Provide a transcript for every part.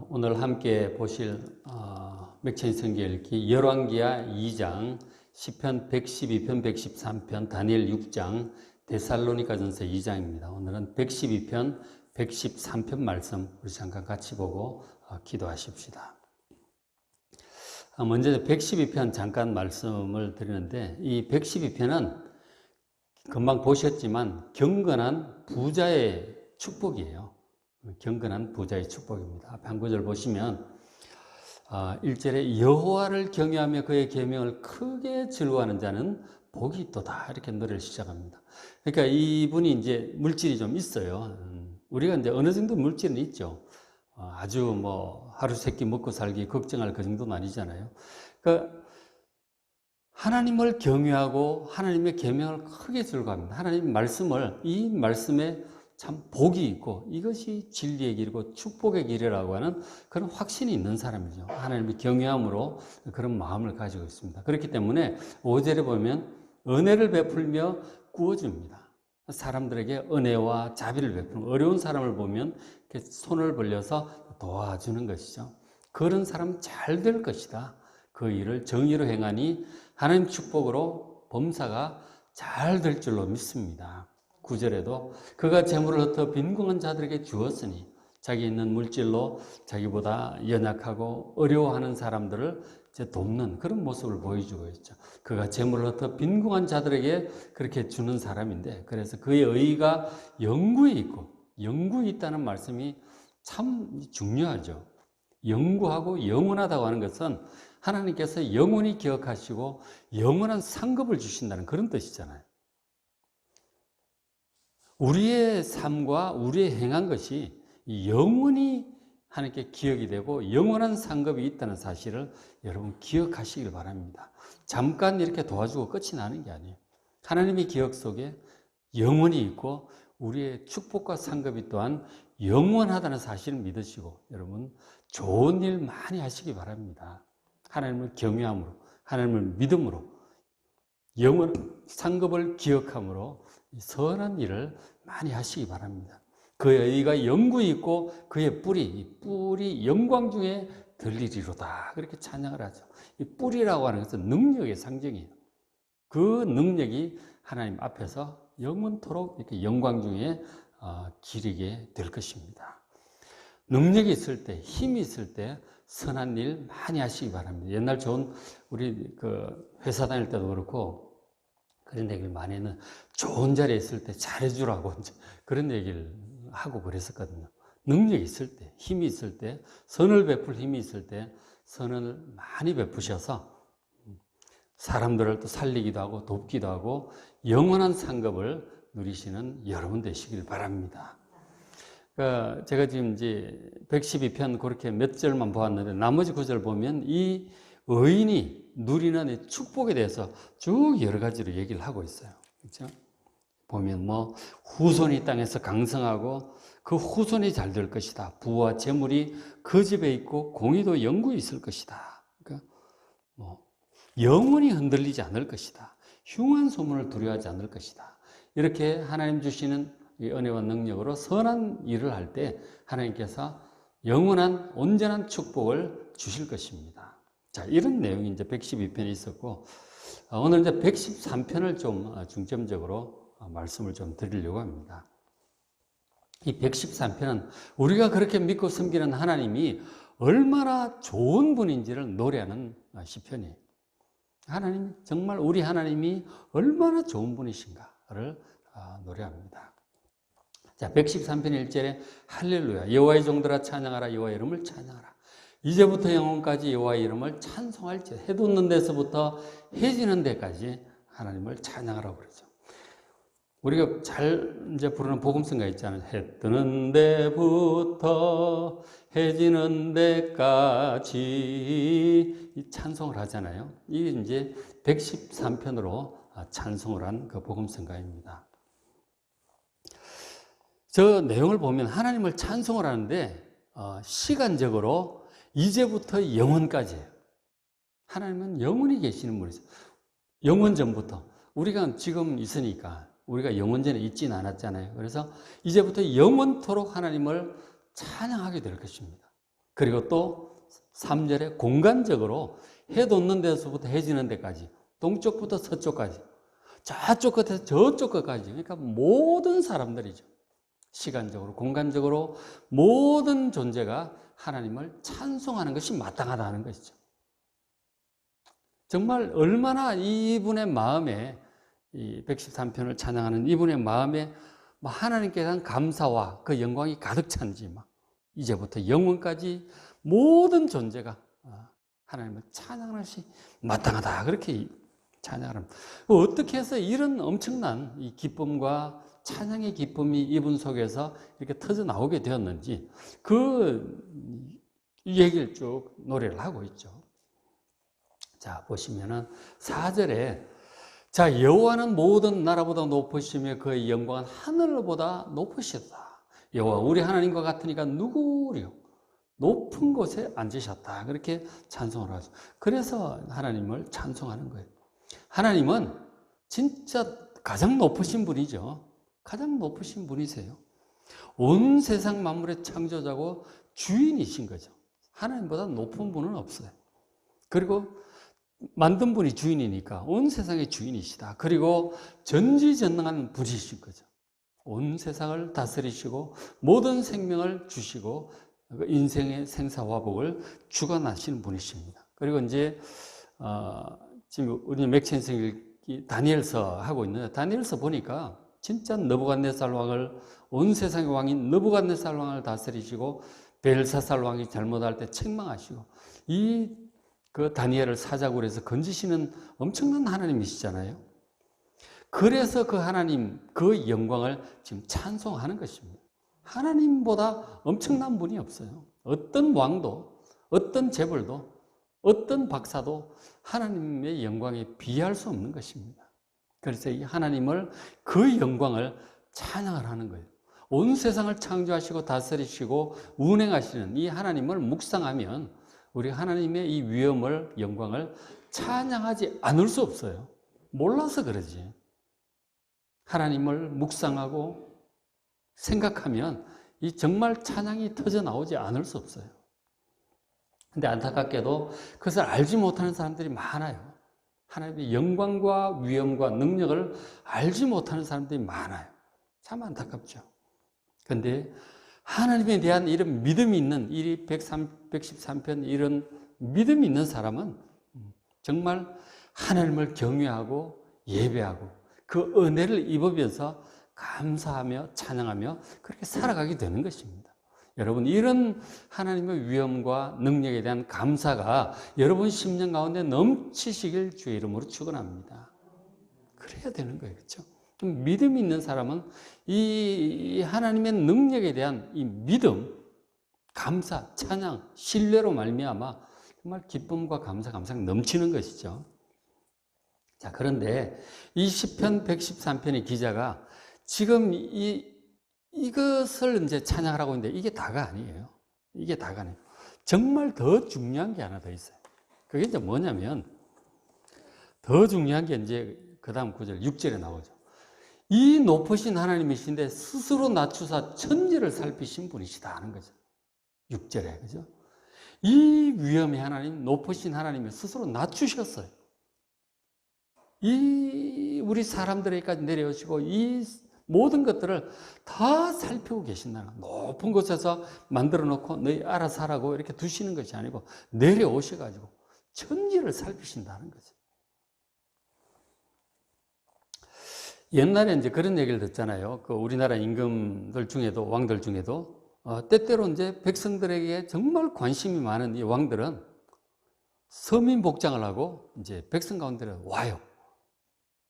오늘 함께 보실 맥체인 성경 읽기 열왕기하 2장, 시편 112편, 113편, 다니엘 6장, 데살로니가전서 2장입니다. 오늘은 112편, 113편 말씀 우리 잠깐 같이 보고 기도하십시다. 먼저 112편 잠깐 말씀을 드리는데, 이 112편은 금방 보셨지만 경건한 부자의 축복이에요. 경건한 부자의 축복입니다. 앞에 한 구절 보시면 1절에 여호와를 경외하며 그의 계명을 크게 즐거워하는 자는 복이 있도다, 이렇게 노래를 시작합니다. 그러니까 이분이 이제 물질이 좀 있어요. 우리가 이제 어느 정도 물질은 있죠. 아주 뭐 하루 세끼 먹고 살기 걱정할 그 정도는 아니잖아요. 그러니까 하나님을 경외하고 하나님의 계명을 크게 즐거워합니다. 하나님 말씀을, 이 말씀에 참 복이 있고 이것이 진리의 길이고 축복의 길이라고 하는 그런 확신이 있는 사람이죠. 하나님의 경외함으로 그런 마음을 가지고 있습니다. 그렇기 때문에 5절에 보면 은혜를 베풀며 구워줍니다. 사람들에게 은혜와 자비를 베푸는, 어려운 사람을 보면 이렇게 손을 벌려서 도와주는 것이죠. 그런 사람 잘 될 것이다. 그 일을 정의로 행하니 하나님 축복으로 범사가 잘 될 줄로 믿습니다. 9절에도 그가 재물을 흩어 빈궁한 자들에게 주었으니, 자기 있는 물질로 자기보다 연약하고 어려워하는 사람들을 이제 돕는 그런 모습을 보여주고 있죠. 그가 재물을 흩어 빈궁한 자들에게 그렇게 주는 사람인데, 그래서 그의 의의가 영구히 있고, 영구히 있다는 말씀이 참 중요하죠. 영구하고 영원하다고 하는 것은 하나님께서 영원히 기억하시고 영원한 상급을 주신다는 그런 뜻이잖아요. 우리의 삶과 우리의 행한 것이 영원히 하나님께 기억이 되고 영원한 상급이 있다는 사실을 여러분 기억하시길 바랍니다. 잠깐 이렇게 도와주고 끝이 나는 게 아니에요. 하나님의 기억 속에 영원히 있고 우리의 축복과 상급이 또한 영원하다는 사실을 믿으시고 여러분 좋은 일 많이 하시기 바랍니다. 하나님을 경외함으로, 하나님을 믿음으로, 영원 상급을 기억함으로 선한 일을 많이 하시기 바랍니다. 그의 의가 영구히 있고 그의 뿔이 영광 중에 들리리로다, 그렇게 찬양을 하죠. 이 뿔이라고 하는 것은 능력의 상징이에요. 그 능력이 하나님 앞에서 영원토록 이렇게 영광 중에 기리게 될 것입니다. 능력이 있을 때, 힘이 있을 때 선한 일 많이 하시기 바랍니다. 옛날 우리 회사 다닐 때도 그렇고 그런 얘기를 많이 했는, 좋은 자리에 있을 때 잘해주라고 그런 얘기를 하고 그랬었거든요. 능력이 있을 때, 힘이 있을 때, 선을 베풀 힘이 있을 때 선을 많이 베푸셔서 사람들을 또 살리기도 하고 돕기도 하고 영원한 상급을 누리시는 여러분 되시길 바랍니다. 그러니까 제가 지금 이제 112편 그렇게 몇 절만 보았는데 나머지 구절 보면 이 의인이 누리는 이 축복에 대해서 쭉 여러 가지로 얘기를 하고 있어요. 그렇죠? 보면 후손이 땅에서 강성하고 그 후손이 잘 될 것이다. 부와 재물이 그 집에 있고 공의도 영구히 있을 것이다. 그러니까 영원히 흔들리지 않을 것이다. 흉한 소문을 두려워하지 않을 것이다. 이렇게 하나님 주시는 이 은혜와 능력으로 선한 일을 할 때 하나님께서 영원한 온전한 축복을 주실 것입니다. 자, 이런 내용이 이제 112편에 있었고, 오늘 이제 113편을 좀 중점적으로 말씀을 좀 드리려고 합니다. 이 113편은 우리가 그렇게 믿고 섬기는 하나님이 얼마나 좋은 분인지를 노래하는 시편이에요. 하나님, 정말 우리 하나님이 얼마나 좋은 분이신가를 노래합니다. 자, 113편 1절에 할렐루야, 여호와의 종들아 찬양하라, 여호와의 이름을 찬양하라. 이제부터 영원까지 여호와의 이름을 찬송할지, 해 돋는 데서부터 해 지는 데까지 하나님을 찬양하라고 그러죠. 우리가 잘 이제 부르는 복음성가 있잖아요. 해 뜨는 데부터 해 지는 데까지 이 찬송을 하잖아요. 이게 이제 113편으로 찬송을 한 그 복음성가입니다. 저 내용을 보면 하나님을 찬송을 하는데 시간적으로 이제부터 영원까지예요. 하나님은 영원히 계시는 분이세요. 영원 전부터. 우리가 지금 있으니까 우리가 영원 전에 있지는 않았잖아요. 그래서 이제부터 영원토록 하나님을 찬양하게 될 것입니다. 그리고 또 3절에 공간적으로 해 돋는 데서부터 해 지는 데까지, 동쪽부터 서쪽까지, 저쪽 끝에서 저쪽 끝까지, 그러니까 모든 사람들이죠. 시간적으로, 공간적으로 모든 존재가 하나님을 찬송하는 것이 마땅하다는 것이죠. 정말 얼마나 이분의 마음에, 이 113편을 찬양하는 이분의 마음에 하나님께 대한 감사와 그 영광이 가득 찬지, 이제부터 영원까지 모든 존재가 하나님을 찬양하는 것이 마땅하다, 그렇게 찬양을 합니다. 어떻게 해서 이런 엄청난 이 기쁨과 찬양의 기쁨이 이분 속에서 이렇게 터져 나오게 되었는지 그 얘기를 쭉 노래를 하고 있죠. 자, 보시면은 4절에 자, 여호와는 모든 나라보다 높으시며 그의 영광은 하늘보다 높으시다. 여호와 우리 하나님과 같으니까 누구리요? 높은 곳에 앉으셨다. 그렇게 찬송을 하죠. 그래서 하나님을 찬송하는 거예요. 하나님은 진짜 가장 높으신 분이죠. 가장 높으신 분이세요. 온 세상 만물의 창조자고 주인이신 거죠. 하나님보다 높은 분은 없어요. 그리고 만든 분이 주인이니까 온 세상의 주인이시다. 그리고 전지전능한 분이신 거죠. 온 세상을 다스리시고 모든 생명을 주시고 인생의 생사화복을 주관하시는 분이십니다. 그리고 이제 지금 우리 맥천생이 다니엘서 하고 있는데, 다니엘서 보니까 진짜 느부갓네살 왕을, 온 세상의 왕인 느부갓네살 왕을 다스리시고 벨사살 왕이 잘못할 때 책망하시고 그 다니엘을 사자굴에서 건지시는 엄청난 하나님이시잖아요. 그래서 그 하나님, 그 영광을 지금 찬송하는 것입니다. 하나님보다 엄청난 분이 없어요. 어떤 왕도, 어떤 재벌도, 어떤 박사도 하나님의 영광에 비할 수 없는 것입니다. 그래서 이 하나님을, 그 영광을 찬양을 하는 거예요. 온 세상을 창조하시고 다스리시고 운행하시는 이 하나님을 묵상하면 우리 하나님의 이 위엄을, 영광을 찬양하지 않을 수 없어요. 몰라서 그러지. 하나님을 묵상하고 생각하면 이 정말 찬양이 터져 나오지 않을 수 없어요. 근데 안타깝게도 그것을 알지 못하는 사람들이 많아요. 하나님의 영광과 위엄과 능력을 알지 못하는 사람들이 많아요. 참 안타깝죠. 그런데 하나님에 대한 이런 믿음이 있는, 이 113편 이런 믿음이 있는 사람은 정말 하나님을 경외하고 예배하고 그 은혜를 입으면서 감사하며 찬양하며 그렇게 살아가게 되는 것입니다. 여러분, 이런 하나님의 위엄과 능력에 대한 감사가 여러분 심령 가운데 넘치시길 주의 이름으로 축원합니다. 그래야 되는 거예요. 그렇죠? 믿음이 있는 사람은 이 하나님의 능력에 대한 이 믿음, 감사, 찬양, 신뢰로 말미암아 정말 기쁨과 감사가 넘치는 것이죠. 자, 그런데 이 시편 113편의 기자가 지금 이것을 이제 찬양하라고 했는데 이게 다가 아니에요. 이게 다가 아니에요. 정말 더 중요한 게 하나 더 있어요. 그게 이제 뭐냐면, 더 중요한 게 이제 그 다음 구절 6절에 나오죠. 이 높으신 하나님이신데 스스로 낮추사 천지를 살피신 분이시다 하는 거죠. 6절에, 그죠? 이 위엄의 하나님, 높으신 하나님이 스스로 낮추셨어요. 우리 사람들에게까지 내려오시고 이 모든 것들을 다 살피고 계신다는, 높은 곳에서 만들어 놓고 너희 알아서 하라고 이렇게 두시는 것이 아니고 내려오셔가지고 천지를 살피신다는 거죠. 옛날에 이제 그런 얘기를 듣잖아요. 그 우리나라 임금들 중에도, 왕들 중에도, 때때로 이제 백성들에게 정말 관심이 많은 이 왕들은 서민 복장을 하고 이제 백성 가운데 와요.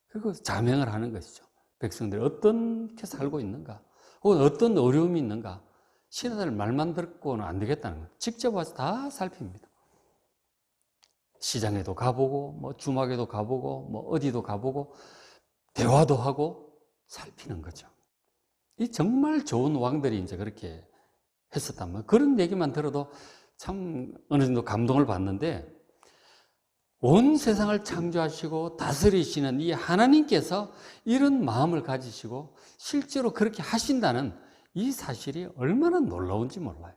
그리고 자명을 하는 것이죠. 백성들이 어떻게 살고 있는가, 혹은 어떤 어려움이 있는가, 신하들 말만 듣고는 안 되겠다는 거예요. 직접 와서 다 살핍니다. 시장에도 가보고, 뭐 주막에도 가보고, 뭐 어디도 가보고, 대화도 하고 살피는 거죠. 이 정말 좋은 왕들이 이제 그렇게 했었다면, 그런 얘기만 들어도 참 어느 정도 감동을 받는데, 온 세상을 창조하시고 다스리시는 이 하나님께서 이런 마음을 가지시고 실제로 그렇게 하신다는 이 사실이 얼마나 놀라운지 몰라요.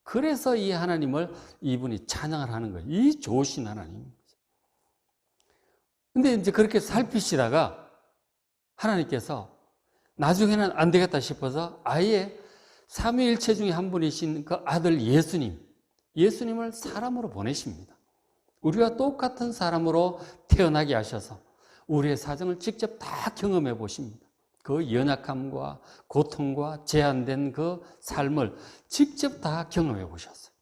그래서 이 하나님을 이분이 찬양을 하는 거예요. 이 좋으신 하나님. 근데 이제 그렇게 살피시다가 하나님께서 나중에는 안 되겠다 싶어서 아예 삼위일체 중에 한 분이신 그 아들 예수님을 사람으로 보내십니다. 우리와 똑같은 사람으로 태어나게 하셔서 우리의 사정을 직접 다 경험해 보십니다. 그 연약함과 고통과 제한된 그 삶을 직접 다 경험해 보셨어요.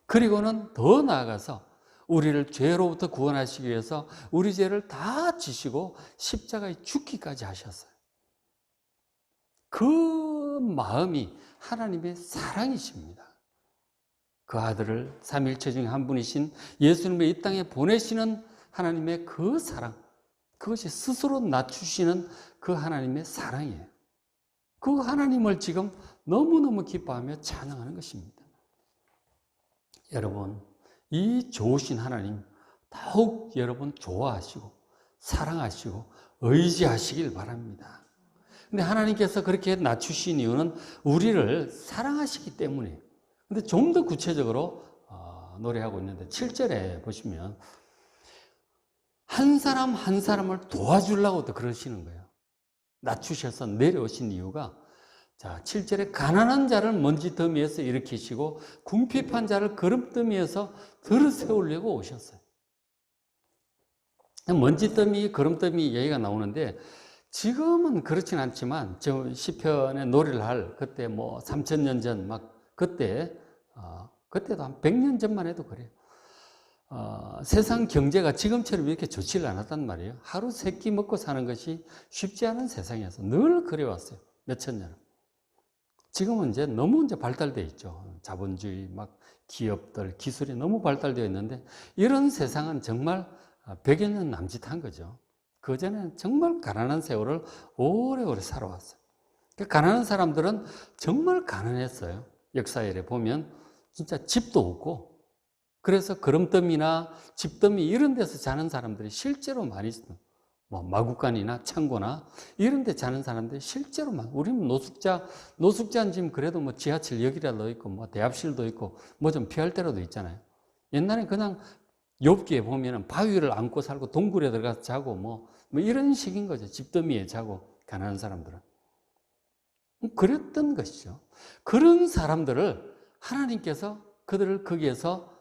그리고는 더 나아가서 우리를 죄로부터 구원하시기 위해서 우리 죄를 다 지시고 십자가에 죽기까지 하셨어요. 그 마음이 하나님의 사랑이십니다. 그 아들을 삼위일체 중에 한 분이신 예수님을 이 땅에 보내시는 하나님의 그 사랑, 그것이 스스로 낮추시는 그 하나님의 사랑이에요. 그 하나님을 지금 너무너무 기뻐하며 찬양하는 것입니다. 여러분, 이 좋으신 하나님 더욱 여러분 좋아하시고 사랑하시고 의지하시길 바랍니다. 근데 하나님께서 그렇게 낮추신 이유는 우리를 사랑하시기 때문이에요. 근데 좀 더 구체적으로 노래하고 있는데 7절에 보시면 한 사람 한 사람을 도와주려고 또 그러시는 거예요. 낮추셔서 내려오신 이유가, 자, 7절에 가난한 자를 먼지 더미에서 일으키시고 궁핍한 자를 거름더미에서 들어 세우려고 오셨어요. 먼지 더미, 거름더미 얘기가 나오는데 지금은 그렇진 않지만 저 시편의 노래를 할 그때 뭐 3000년 전 막 그때도 한 100년 전만 해도 그래요. 세상 경제가 지금처럼 이렇게 좋지를 않았단 말이에요. 하루 세 끼 먹고 사는 것이 쉽지 않은 세상이어서 늘 그래왔어요. 몇천 년. 지금은 이제 너무 발달되어 있죠. 자본주의, 막 기업들, 기술이 너무 발달되어 있는데 이런 세상은 정말 100여 년 남짓한 거죠. 그전에는 정말 가난한 세월을 오래오래 살아왔어요. 가난한 사람들은 정말 가난했어요. 역사에 보면 진짜 집도 없고, 그래서 거름더미나 집더미 이런 데서 자는 사람들이 실제로 많이 있어요. 뭐 마구간이나 창고나 이런 데 자는 사람들이 실제로 많아요. 우리는 노숙자는 지금 그래도 뭐 지하철역이라도 있고 뭐 대합실도 있고 뭐 좀 피할 데라도 있잖아요. 옛날에 그냥 욥기에 보면은 바위를 안고 살고 동굴에 들어가서 자고 뭐 이런 식인 거죠. 집더미에 자고 가난한 사람들은. 그랬던 것이죠. 그런 사람들을 하나님께서 그들을 거기에서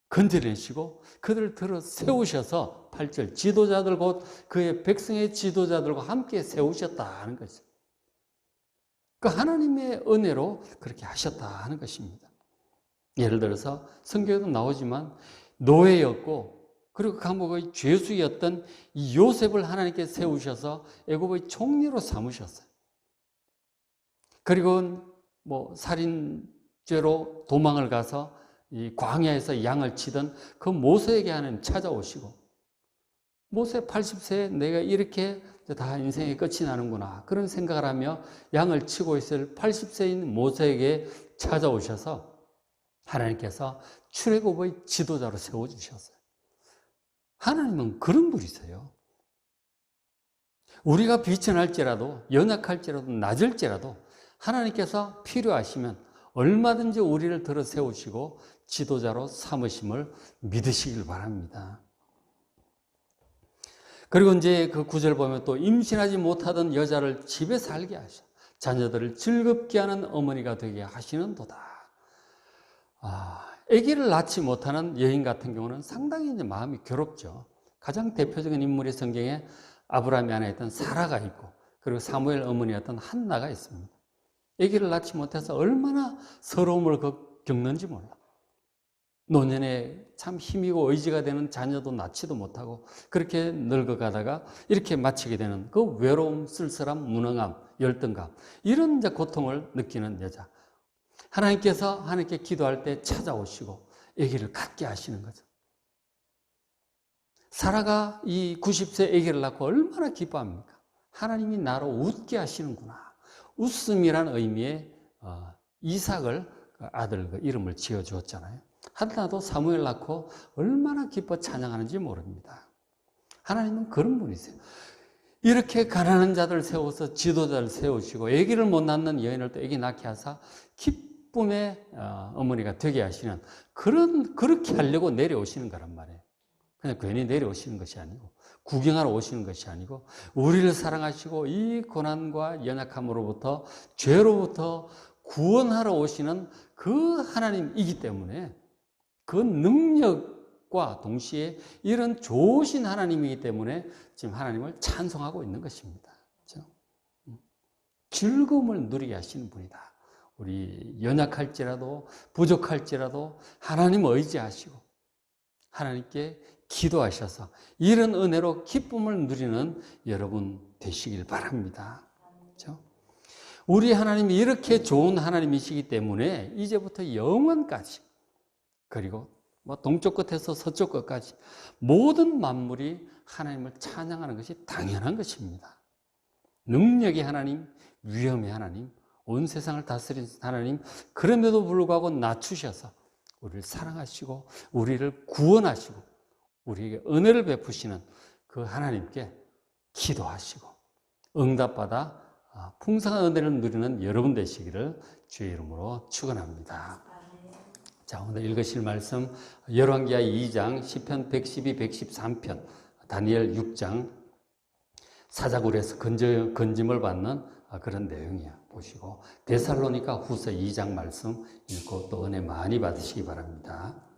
건져내시고 그들을 들어 세우셔서 8절 지도자들 곧 그의 백성의 지도자들과 함께 세우셨다 하는 것이죠. 그 하나님의 은혜로 그렇게 하셨다 하는 것입니다. 예를 들어서 성경에도 나오지만 노예였고 그리고 감옥의 죄수였던 이 요셉을 하나님께 세우셔서 애굽의 총리로 삼으셨어요. 그리고 뭐 살인죄로 도망을 가서 이 광야에서 양을 치던 그 모세에게 하나님 찾아오시고, 모세 80세에 내가 이렇게 다 인생의 끝이 나는구나 그런 생각을 하며 양을 치고 있을 80세인 모세에게 찾아오셔서 하나님께서 출애굽의 지도자로 세워주셨어요. 하나님은 그런 분이세요. 우리가 비천할지라도 연약할지라도 낮을지라도 하나님께서 필요하시면 얼마든지 우리를 들어 세우시고 지도자로 삼으심을 믿으시길 바랍니다. 그리고 이제 그 9절 보면 또 임신하지 못하던 여자를 집에 살게 하셔 자녀들을 즐겁게 하는 어머니가 되게 하시는도다. 아기를 낳지 못하는 여인 같은 경우는 상당히 이제 마음이 괴롭죠. 가장 대표적인 인물이 성경에 아브라함이 아내였던 사라가 있고 그리고 사무엘 어머니였던 한나가 있습니다. 아기를 낳지 못해서 얼마나 서러움을 겪는지 몰라. 노년에 참 힘이고 의지가 되는 자녀도 낳지도 못하고 그렇게 늙어가다가 이렇게 마치게 되는 그 외로움, 쓸쓸함, 무능함, 열등감 이런 이제 고통을 느끼는 여자. 하나님께서 하나님께 기도할 때 찾아오시고 아기를 갖게 하시는 거죠. 사라가 이 90세 아기를 낳고 얼마나 기뻐합니까? 하나님이 나로 웃게 하시는구나. 웃음이라는 의미의 이삭을 아들 그 이름을 지어주었잖아요. 한나도 사무엘 낳고 얼마나 기뻐 찬양하는지 모릅니다. 하나님은 그런 분이세요. 이렇게 가난한 자들을 세워서 지도자를 세우시고 아기를 못 낳는 여인을 또 아기 낳게 하사 기쁨의 어머니가 되게 하시는 그렇게 하려고 내려오시는 거란 말이에요. 그냥 괜히 내려오시는 것이 아니고, 구경하러 오시는 것이 아니고, 우리를 사랑하시고 이 고난과 연약함으로부터, 죄로부터 구원하러 오시는 그 하나님이기 때문에, 그 능력과 동시에 이런 좋으신 하나님이기 때문에 지금 하나님을 찬송하고 있는 것입니다. 그렇죠? 즐거움을 누리게 하시는 분이다. 우리 연약할지라도 부족할지라도 하나님 의지하시고 하나님께 기도하셔서 이런 은혜로 기쁨을 누리는 여러분 되시길 바랍니다. 그렇죠? 우리 하나님이 이렇게 좋은 하나님이시기 때문에 이제부터 영원까지, 그리고 동쪽 끝에서 서쪽 끝까지 모든 만물이 하나님을 찬양하는 것이 당연한 것입니다. 능력의 하나님, 위엄의 하나님, 온 세상을 다스리는 하나님, 그럼에도 불구하고 낮추셔서 우리를 사랑하시고 우리를 구원하시고 우리에게 은혜를 베푸시는 그 하나님께 기도하시고 응답받아 풍성한 은혜를 누리는 여러분 되시기를 주의 이름으로 축원합니다. 자, 오늘 읽으실 말씀 열왕기하 2장, 시편 112, 113편, 다니엘 6장, 사자굴에서 건짐을 받는 그런 내용이야. 보시고 데살로니가 후서 2장 말씀 읽고 또 은혜 많이 받으시기 바랍니다.